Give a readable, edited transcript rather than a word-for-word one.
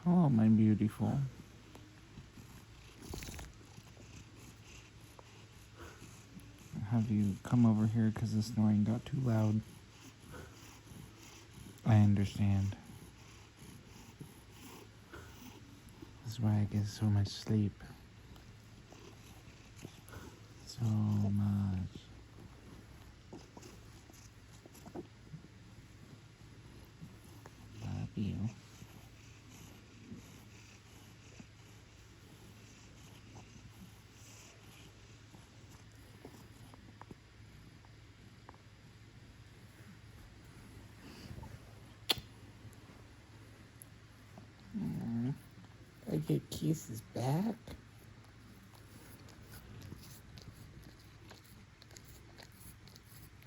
Hello, my beautiful. Have you come over here because the snoring got too loud? I understand. This is why I get so much sleep. So much. Love you. I get kisses back.